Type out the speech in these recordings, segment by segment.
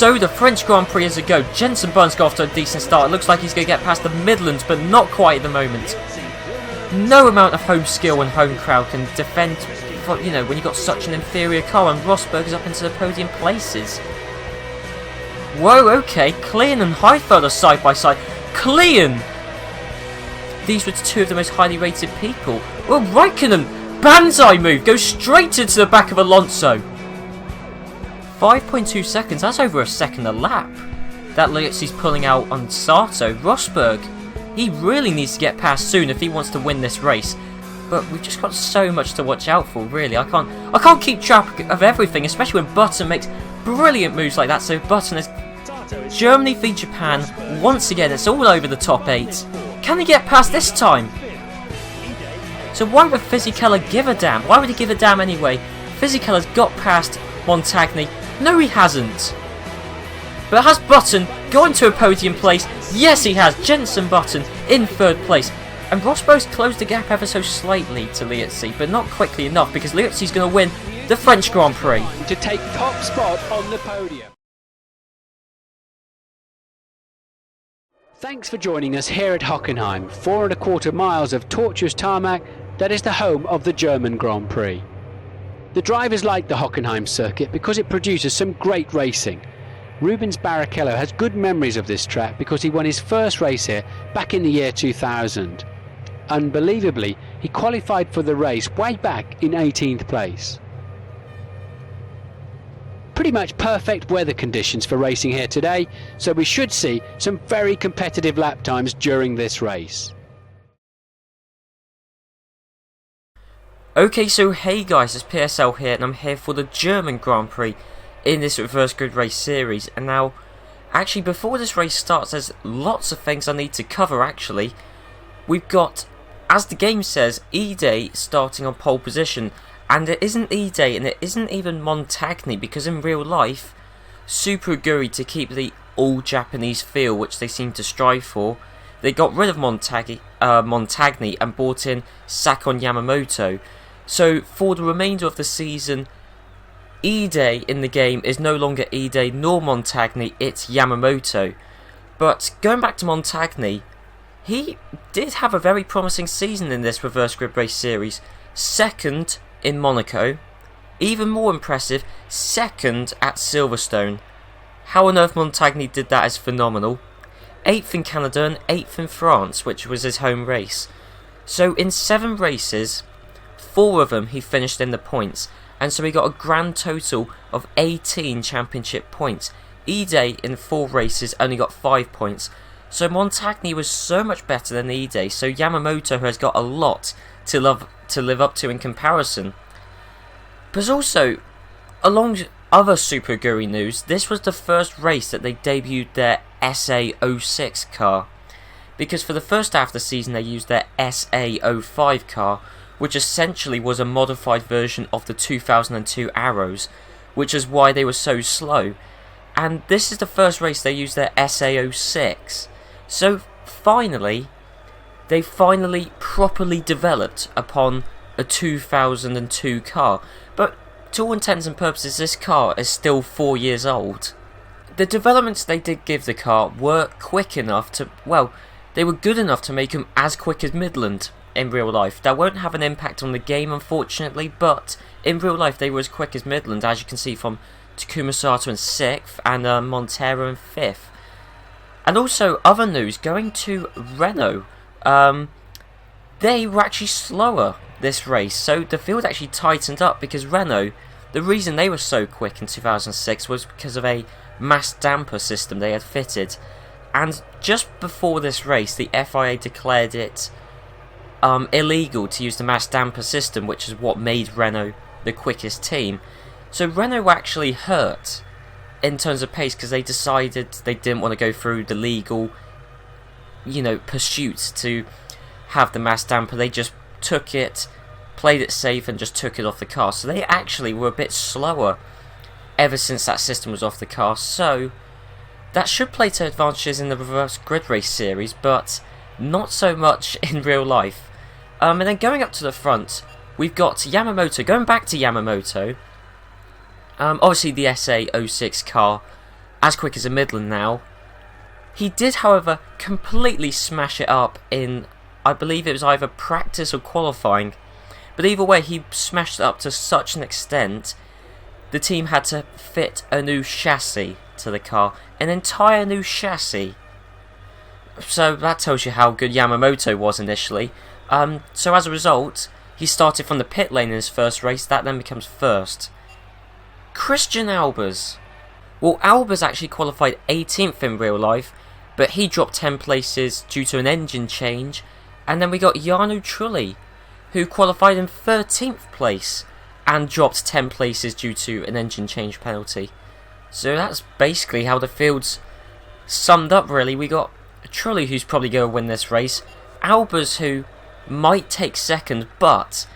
So the French Grand Prix is a go. Jenson Button's got off to a decent start. It looks like he's going to get past the Midlands, but not quite at the moment. No amount of home skill and home crowd can defend, you know, when you've got such an inferior car, and Rosberg is up into the podium places. Whoa, okay, Klein and Heifeld are side by side. Klein! These were two of the most highly rated people. Well, Raikkonen, banzai move, goes straight into the back of Alonso. 5.2 seconds, that's over a second a lap. That Liotzi's pulling out on Sato. Rosberg, he really needs to get past soon if he wants to win this race. But we've just got so much to watch out for, really. I can't keep track of everything, especially when Button makes brilliant moves like that. So Button is Germany v Japan. Once again, it's all over the top 8. Can he get past this time? So why would Fisichella give a damn? Why would he give a damn anyway? Fisichella's got past Montagny. No, he hasn't. But has Button gone to a podium place? Yes, he has. Jenson Button in 3rd place. And Rosberg's closed the gap ever so slightly to Liotzi, but not quickly enough because Liotzi's going to win the French Grand Prix. To take top spot on the podium. Thanks for joining us here at Hockenheim, 4¼ miles of tortuous tarmac that is the home of the German Grand Prix. The drivers like the Hockenheim circuit because it produces some great racing. Rubens Barrichello has good memories of this track because he won his first race here back in the year 2000. Unbelievably, he qualified for the race way back in 18th place. Pretty much perfect weather conditions for racing here today, so we should see some very competitive lap times during this race. Okay, so hey guys, it's PSL here, and I'm here for the German Grand Prix in this reverse grid race series. And now, actually, before this race starts, there's lots of things I need to cover. Actually, we've got, as the game says, E-Day starting on pole position, and it isn't E-Day, and it isn't even Montagny, because in real life, Super Aguri, to keep the all-Japanese feel which they seem to strive for, they got rid of Montagny and brought in Sakon Yamamoto. So for the remainder of the season, E-Day in the game is no longer E-Day nor Montagny, it's Yamamoto. But going back to Montagny, he did have a very promising season in this reverse grid race series. 2nd in Monaco, even more impressive, 2nd at Silverstone. How on earth Montagny did that is phenomenal. 8th in Canada and 8th in France, which was his home race. So in 7 races, 4 of them he finished in the points, and so he got a grand total of 18 championship points. E-Day in 4 races only got 5 points. So Montagny was so much better than E-Day, so Yamamoto has got a lot to live up to in comparison. But also, along other Super Aguri news, this was the first race that they debuted their SA06 car. Because for the first half of the season they used their SA05 car, which essentially was a modified version of the 2002 Arrows, which is why they were so slow. And this is the first race they used their SA06. So finally, they finally properly developed upon a 2002 car. But to all intents and purposes, this car is still 4 years old. The developments they did give the car were quick enough to, well, they were good enough to make them as quick as Midland in real life. That won't have an impact on the game, unfortunately, but in real life they were as quick as Midland, as you can see from Takuma Sato in 6th and Montero in 5th. And also, other news, going to Renault, they were actually slower this race, so the field actually tightened up because Renault, the reason they were so quick in 2006 was because of a mass damper system they had fitted. And just before this race, the FIA declared it illegal to use the mass damper system, which is what made Renault the quickest team. So Renault were actually hurt in terms of pace because they decided they didn't want to go through the legal, pursuits to have the mass damper. They just took it, played it safe, and just took it off the car. So they actually were a bit slower ever since that system was off the car. So that should play to advantages in the reverse grid race series, but not so much in real life. And then going up to the front, we've got Yamamoto. Going back to Yamamoto, obviously the SA06 car as quick as a Midland now. He did, however, completely smash it up in, I believe it was either practice or qualifying. But either way, he smashed it up to such an extent, the team had to fit a new chassis to the car. An entire new chassis. So that tells you how good Yamamoto was initially. So as a result, he started from the pit lane in his first race. That then becomes first. Christian Albers. Well, Albers actually qualified 18th in real life, but he dropped 10 places due to an engine change. And then we got Jarno Trulli, who qualified in 13th place and dropped 10 places due to an engine change penalty. So that's basically how the field's summed up, really. We got Trulli, who's probably going to win this race. Albers, who might take second, but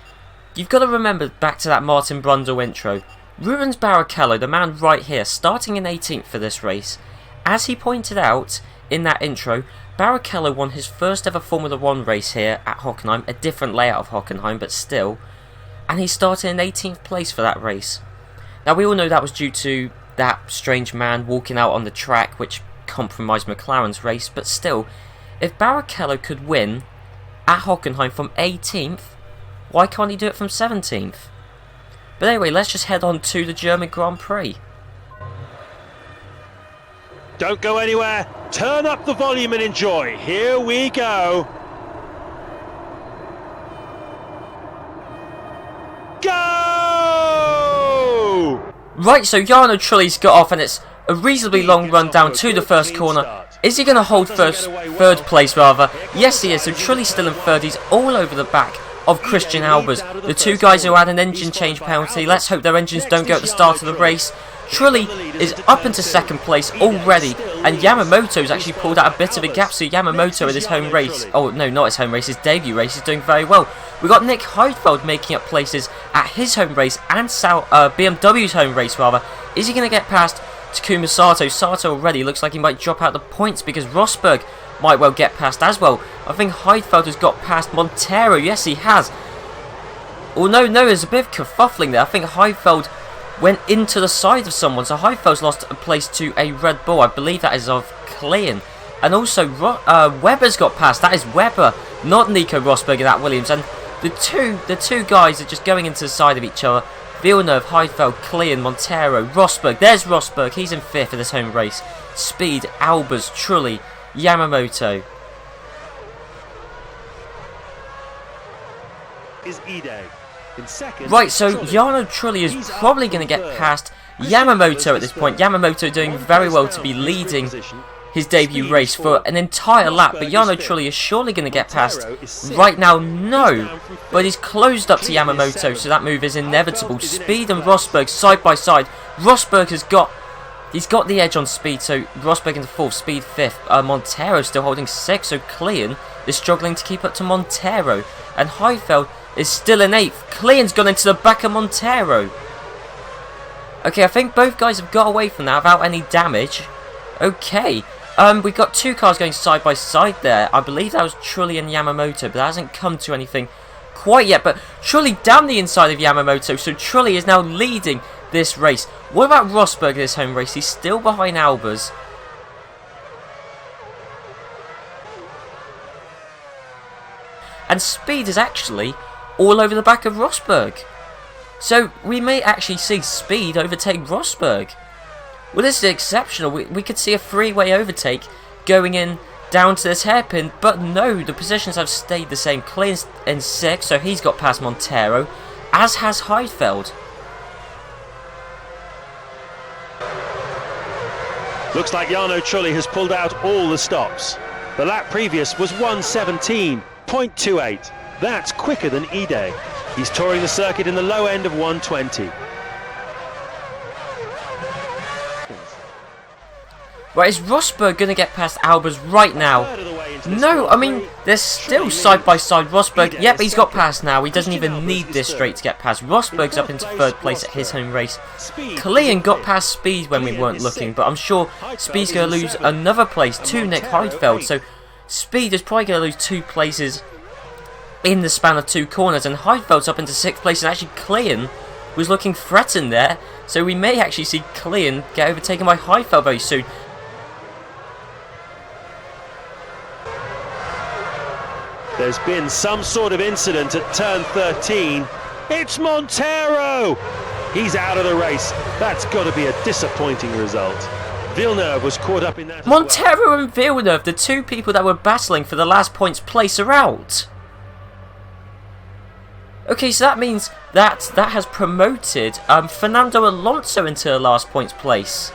you've got to remember back to that Martin Brundle intro. Rubens Barrichello, the man right here, starting in 18th for this race. As he pointed out in that intro, Barrichello won his first ever Formula 1 race here at Hockenheim, a different layout of Hockenheim, but still. And he started in 18th place for that race. Now we all know that was due to that strange man walking out on the track, which compromised McLaren's race, but still, if Barrichello could win at Hockenheim from 18th, why can't he do it from 17th? But anyway, let's just head on to the German Grand Prix. Don't go anywhere. Turn up the volume and enjoy. Here we go. Go! Right, so Jarno Trulli's got off and it's a reasonably long run down to the first corner. Is he going to hold third place rather? Yes he is, so Trulli's still in third. He's all over the back of Christian Albers. The two guys who had an engine change penalty. Let's hope their engines don't go at the start of the race. Trulli is up into second place already, and Yamamoto's actually pulled out a bit of a gap, so Yamamoto in his home race, oh no, not his home race, his debut race, is doing very well. We got Nick Heidfeld making up places at his home race and BMW's home race rather. Is he going to get past Takuma Sato? Sato already looks like he might drop out the points because Rosberg might well get past as well. I think Heidfeld has got past Montero. Yes, he has. Oh no, there's a bit of kerfuffling there. I think Heidfeld went into the side of someone, so Heidfeld's lost a place to a Red Bull. I believe that is of Klein. And also Webber's got past. That is Webber, not Nico Rosberg in that Williams. And the two guys are just going into the side of each other. Villeneuve, Heidfeld, Klein, Montero, Rosberg. There's Rosberg. He's in fifth in this home race. Speed, Albers, Trulli, Yamamoto. Is Ide. In second, right, so Jarno Trulli is probably going to get past Yamamoto at this point. Yamamoto doing very well to be leading his debut race for an entire lap, but Jarno Trulli is surely going to get past right now. No, but he's closed up to Yamamoto, so that move is inevitable. Speed and Rosberg side by side. Rosberg he's got the edge on Speed, so Rosberg into fourth, Speed fifth. Montero still holding sixth, so Klein is struggling to keep up to Montero, and Heidfeld is still in eighth. Klein's gone into the back of Montero. Okay, I think both guys have got away from that without any damage. Okay, we've got two cars going side by side there. I believe that was Trulli and Yamamoto, but that hasn't come to anything quite yet. But Trulli down the inside of Yamamoto, so Trulli is now leading this race. What about Rosberg in this home race? He's still behind Albers. And Speed is actually all over the back of Rosberg. So we may actually see Speed overtake Rosberg. Well, this is exceptional. We could see a three-way overtake going in down to this hairpin, but no, the positions have stayed the same. Klein's in sixth, so he's got past Montero, as has Heidfeld. Looks like Jarno Trulli has pulled out all the stops. The lap previous was 1:17.28. That's quicker than Ide. He's touring the circuit in the low end of 1:20. Right, is Rosberg going to get past Albers right now? No, I mean, they're still side by side. Rosberg, yep, he's got past now. He doesn't even need this straight to get past. Rosberg's up into third place at his home race. Klein got past Speed when we weren't looking, but I'm sure Speed's going to lose another place to Nick Heidfeld. So Speed is probably going to lose 2 places in the span of 2 corners, and Heidfeld's up into 6th place, and actually Klein was looking threatened there, so we may actually see Klein get overtaken by Heifeld very soon. There's been some sort of incident at turn 13. It's Montero! He's out of the race. That's got to be a disappointing result. Villeneuve was caught up in that. Montero and Villeneuve, the two people that were battling for the last points place, are out. Okay, so that means that has promoted Fernando Alonso into the last points place.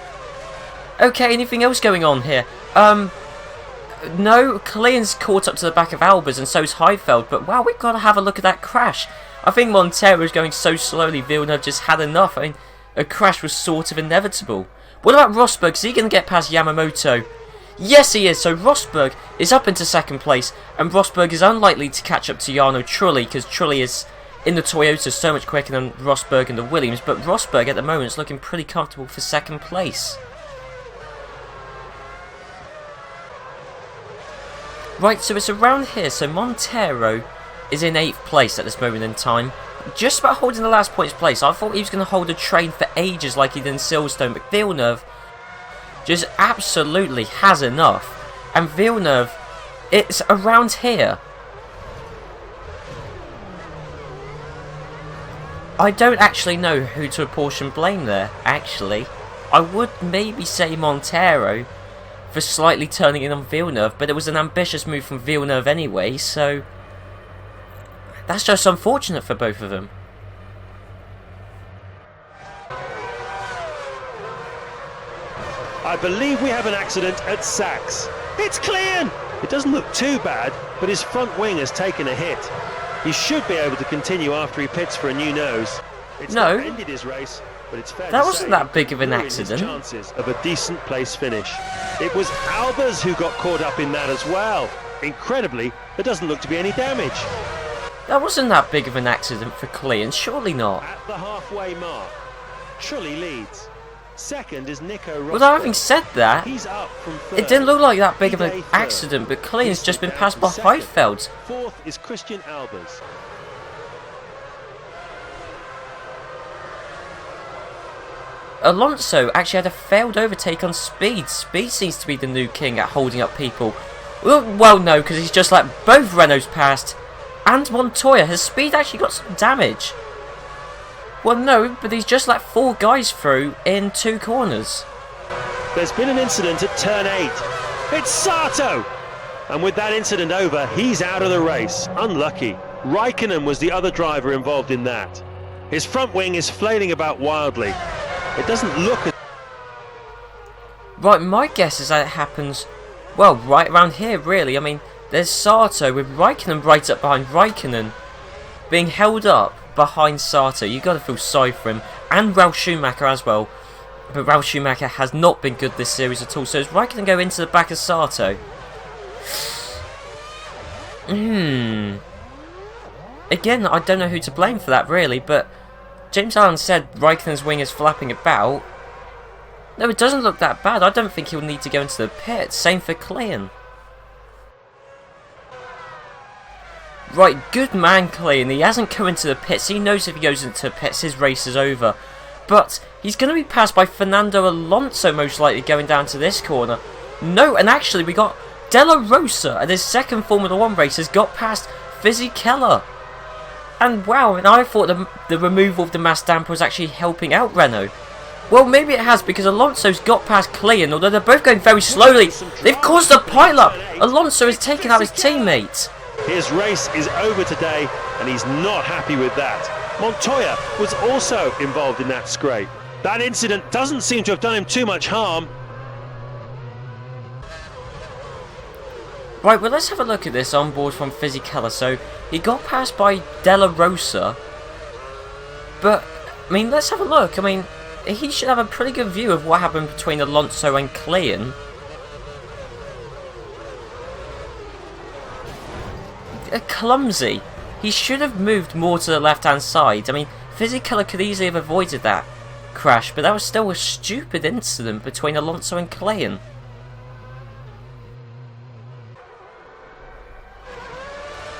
Okay, anything else going on here? No, Klein's caught up to the back of Albers and so's Heifeld, but wow, we've got to have a look at that crash. I think Montero is going so slowly, Villeneuve just had enough. I mean, a crash was sort of inevitable. What about Rosberg? Is he going to get past Yamamoto? Yes, he is. So Rosberg is up into second place, and Rosberg is unlikely to catch up to Jarno Trulli, because Trulli is in the Toyota so much quicker than Rosberg and the Williams, but Rosberg at the moment is looking pretty comfortable for second place. Right, so it's around here, so Montero is in 8th place at this moment in time. Just about holding the last points place. I thought he was going to hold a train for ages like he did in Silverstone, but Villeneuve just absolutely has enough. And Villeneuve, it's around here. I don't actually know who to apportion blame there, actually. I would maybe say Montero for slightly turning in on Villeneuve, but it was an ambitious move from Villeneuve anyway, so that's just unfortunate for both of them. I believe we have an accident at Sachs. It's Klein! It doesn't look too bad, but his front wing has taken a hit. He should be able to continue after he pits for a new nose. It's no, not ended his race, but it's fair that to wasn't say that big of an ruined his accident. chances of a decent place finish. It was Albers who got caught up in that as well. Incredibly, there doesn't look to be any damage. That wasn't that big of an accident for Klein, surely not. At the halfway mark, Trulli leads. Second is Nico Rosberg. Well, having said that, He's up from third. it didn't look like that big of an accident, but Klein's just been passed by Heifeld. Fourth is Christian Albers. Alonso actually had a failed overtake on Speed. Speed seems to be the new king at holding up people. Well, no, because he's just let both Renaults past. And Montoya. Has Speed actually got some damage? Well, no, but he's just let 4 guys through in 2 corners. There's been an incident at turn 8. It's Sato! And with that incident over, he's out of the race. Unlucky. Raikkonen was the other driver involved in that. His front wing is flailing about wildly. It doesn't look as... Right, my guess is that it happens, well, right around here, really. I mean, there's Sato with Raikkonen right up behind Raikkonen, being held up behind Sato. You got to feel sorry for him, and Ralf Schumacher as well. But Ralf Schumacher has not been good this series at all. So does Raikkonen go into the back of Sato? Again, I don't know who to blame for that, really, but James Allen said Raikkonen's wing is flapping about. No, it doesn't look that bad. I don't think he'll need to go into the pit. Same for Klein. Right, good man Klein. He hasn't come into the pits. He knows if he goes into the pits, his race is over. But he's going to be passed by Fernando Alonso, most likely, going down to this corner. No, and actually we got Della Rosa at his second Formula 1 race has got past Fisichella. And wow, and I thought the removal of the mass damper was actually helping out Renault. Well, maybe it has, because Alonso's got past Klein, although they're both going very slowly. They've caused a pile-up. Alonso has taken out his teammate. His race is over today, and he's not happy with that. Montoya was also involved in that scrape. That incident doesn't seem to have done him too much harm. Right, well, let's have a look at this on board from Fisichella. So, he got passed by Della Rosa. But, I mean, let's have a look. I mean, he should have a pretty good view of what happened between Alonso and Klein. Clumsy. He should have moved more to the left-hand side. I mean, Fisichella could easily have avoided that crash, but that was still a stupid incident between Alonso and Klein.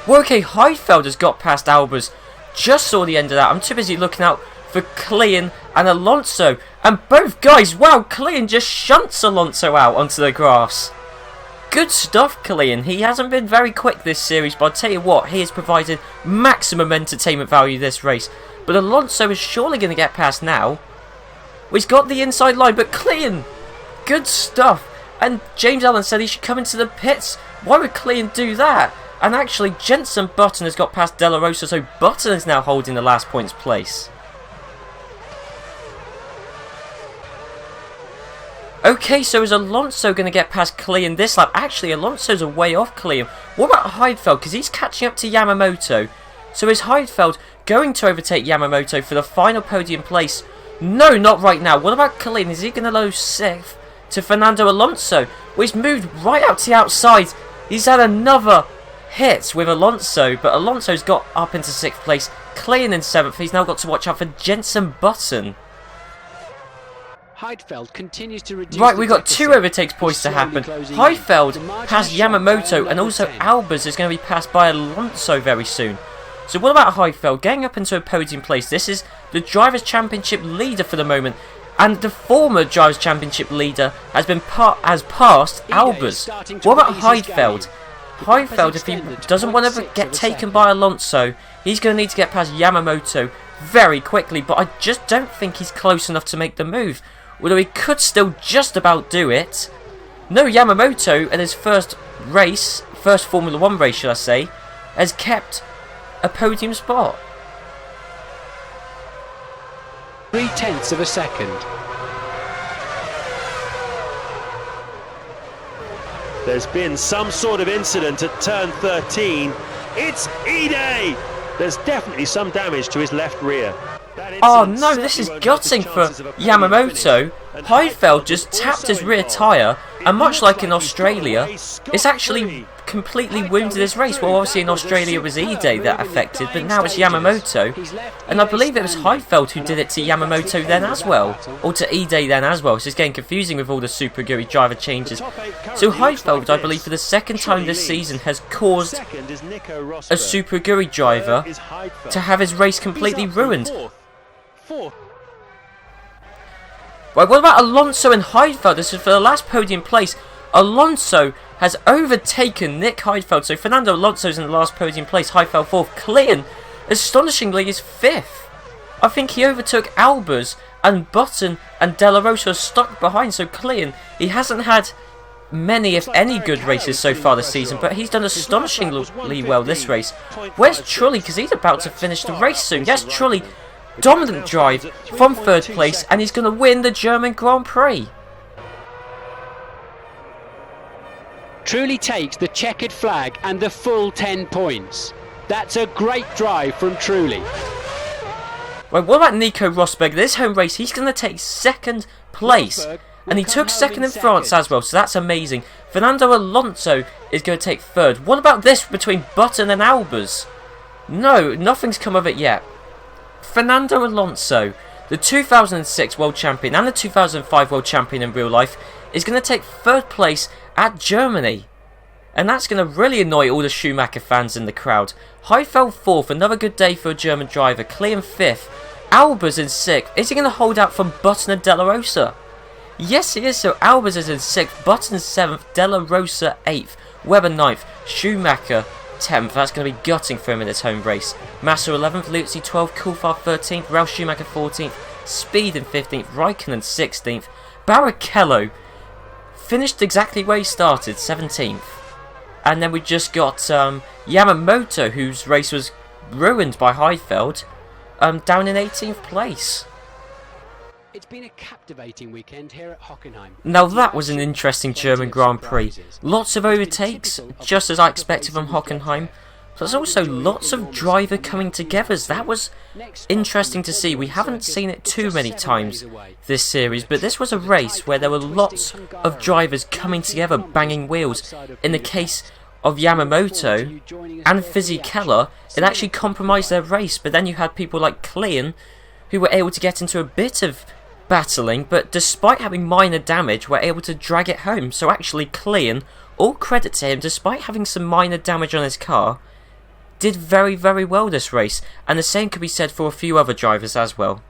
Well, okay, Heifeld has got past Albers. Just saw the end of that. I'm too busy looking out for Clean and Alonso. And both guys, wow, Clean just shunts Alonso out onto the grass. Good stuff, Clean. He hasn't been very quick this series, but I'll tell you what, he has provided maximum entertainment value this race. But Alonso is surely going to get past now. He's got the inside line, but Clean, good stuff. And James Allen said he should come into the pits. Why would Clean do that? And actually, Jenson Button has got past De La Rosa, so Button is now holding the last points place. Okay, so is Alonso going to get past Clean this lap? Actually, Alonso's a way off Clean. What about Heidfeld? Because he's catching up to Yamamoto. So is Heidfeld going to overtake Yamamoto for the final podium place? No, not right now. What about Clean? Is he going to lose 6th to Fernando Alonso? Well, he's moved right out to the outside. He's had another hit with Alonso, but Alonso's got up into 6th place. Clean in 7th. He's now got to watch out for Jenson Button. Heidfeld continues to reduce. Right, we've got 2 overtakes poised to happen. Heidfeld past Yamamoto, and also Albers is going to be passed by Alonso very soon. So what about Heidfeld getting up into a podium place? This is the Drivers' Championship leader for the moment, and the former Drivers' Championship leader has passed Albers. What about Heidfeld? Heidfeld, if he doesn't want to get taken by Alonso, he's going to need to get past Yamamoto very quickly, but I just don't think he's close enough to make the move. Although he could still just about do it. No, Yamamoto in his first Formula 1 race, should I say, has kept a podium spot. 0.3 of a second. There's been some sort of incident at turn 13. It's E-Day! There's definitely some damage to his left rear. Oh no, this is gutting for Yamamoto. Heidfeld just tapped his rear tyre, and much like in Australia, it's actually completely wounded his race. Well, obviously in Australia it was E-Day that affected, but now it's Yamamoto. And I believe it was Heidfeld who did it to Yamamoto then as well, or to E-Day then as well. So it's getting confusing with all the Super Aguri driver changes. So Heidfeld, I believe for the second time this season, has caused a Super Aguri driver to have his race completely ruined. Right, what about Alonso and Heidfeld? This is for the last podium place. Alonso has overtaken Nick Heidfeld. So Fernando Alonso's in the last podium place. Heidfeld 4th. Clean, astonishingly, is 5th. I think he overtook Albers, and Button and De La Rosa are stuck behind. So Clean, he hasn't had many, if any, good races so far this season, but he's done astonishingly well this race. Where's Trulli? Because he's about to finish the race soon. Yes, Trulli. Dominant drive from 3rd place, and he's going to win the German Grand Prix. Trulli takes the checkered flag and the full 10 points. That's a great drive from Trulli. Right, what about Nico Rosberg? This home race, he's going to take 2nd place. And he took 2nd in France as well, so that's amazing. Fernando Alonso is going to take 3rd. What about this between Button and Albers? No, nothing's come of it yet. Fernando Alonso, the 2006 World Champion and the 2005 World Champion in real life, is going to take 3rd place at Germany. And that's going to really annoy all the Schumacher fans in the crowd. Heidfeld 4th, another good day for a German driver. Clean 5th. Albers in 6th. Is he going to hold out from Button and De La Rosa? Yes, he is. So Albers is in 6th, Button 7th, De La Rosa 8th, Webber 9th, Schumacher 10th. That's going to be gutting for him in this home race. Massa 11th, Liuzzi 12th, Coulthard 13th, Ralf Schumacher 14th, Speed in 15th, Raikkonen 16th, Barrichello finished exactly where he started, 17th. And then we just got Yamamoto, whose race was ruined by Heidfeld, down in 18th place. It's been a captivating weekend here at Hockenheim. Now that was an interesting German Grand Prix. Lots of overtakes, just as I expected from Hockenheim. There's also lots of driver coming togethers. That was interesting to see. We haven't seen it too many times this series, but this was a race where there were lots of drivers coming together, banging wheels. In the case of Yamamoto and Fisichella, it actually compromised their race, but then you had people like Clean who were able to get into a bit of battling, but despite having minor damage, were able to drag it home. So actually Clean, all credit to him, despite having some minor damage on his car, did very, very well this race, and the same could be said for a few other drivers as well.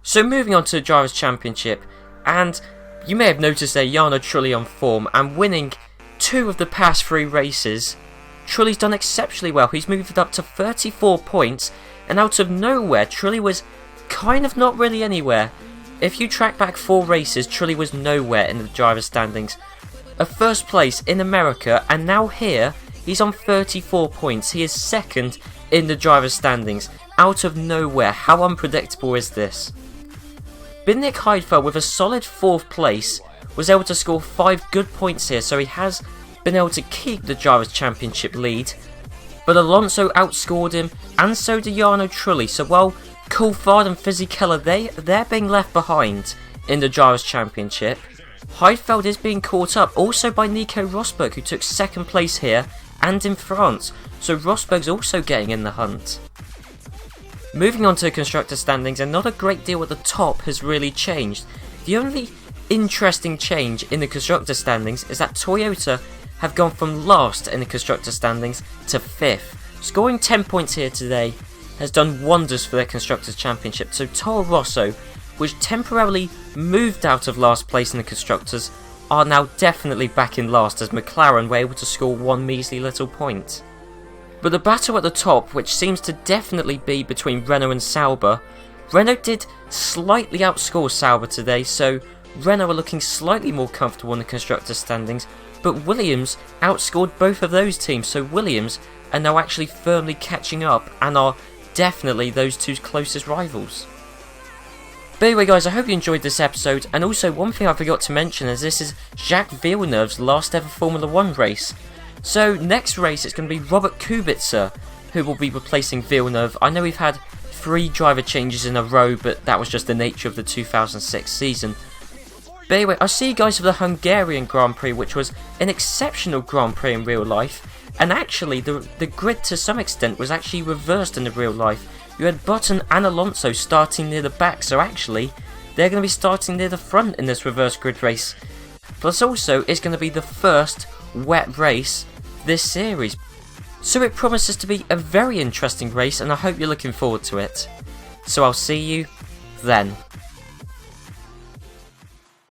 So moving on to the Drivers' Championship, and you may have noticed there Jarno Trulli on form and winning 2 of the past 3 races. Trulli's done exceptionally well. He's moved up to 34 points, and out of nowhere Trulli was kind of not really anywhere. If you track back 4 races, Trulli was nowhere in the drivers' standings. A first place in America, and now here he's on 34 points. He is second in the drivers' standings. Out of nowhere. How unpredictable is this? Binnick Heidfeld with a solid 4th place was able to score 5 good points here, so he has been able to keep the Drivers' Championship lead. But Alonso outscored him, and so did Jarno Trulli, so while Coulthard and Fisichella, they're being left behind in the Drivers' Championship, Heidfeld is being caught up also by Nico Rosberg, who took 2nd place here and in France, so Rosberg's also getting in the hunt. Moving on to the constructor standings, and not a great deal at the top has really changed. The only interesting change in the constructor standings is that Toyota have gone from last in the constructor standings to 5th. Scoring 10 points here today has done wonders for their Constructors' Championship, so Toro Rosso, which temporarily moved out of last place in the Constructors, are now definitely back in last as McLaren were able to score 1 measly little point. But the battle at the top, which seems to definitely be between Renault and Sauber, Renault did slightly outscore Sauber today, so Renault are looking slightly more comfortable in the Constructors' standings, but Williams outscored both of those teams, so Williams are now actually firmly catching up and are definitely those 2's closest rivals. But anyway guys, I hope you enjoyed this episode, and also one thing I forgot to mention is this is Jacques Villeneuve's last ever Formula 1 race. So next race it's going to be Robert Kubica who will be replacing Villeneuve. I know we've had 3 driver changes in a row, but that was just the nature of the 2006 season. But anyway, I'll see you guys for the Hungarian Grand Prix, which was an exceptional Grand Prix in real life. And actually, the grid to some extent was actually reversed in the real life. You had Button and Alonso starting near the back, so actually, they're going to be starting near the front in this reverse grid race. Plus also, it's going to be the first wet race this series. So it promises to be a very interesting race, and I hope you're looking forward to it. So I'll see you then.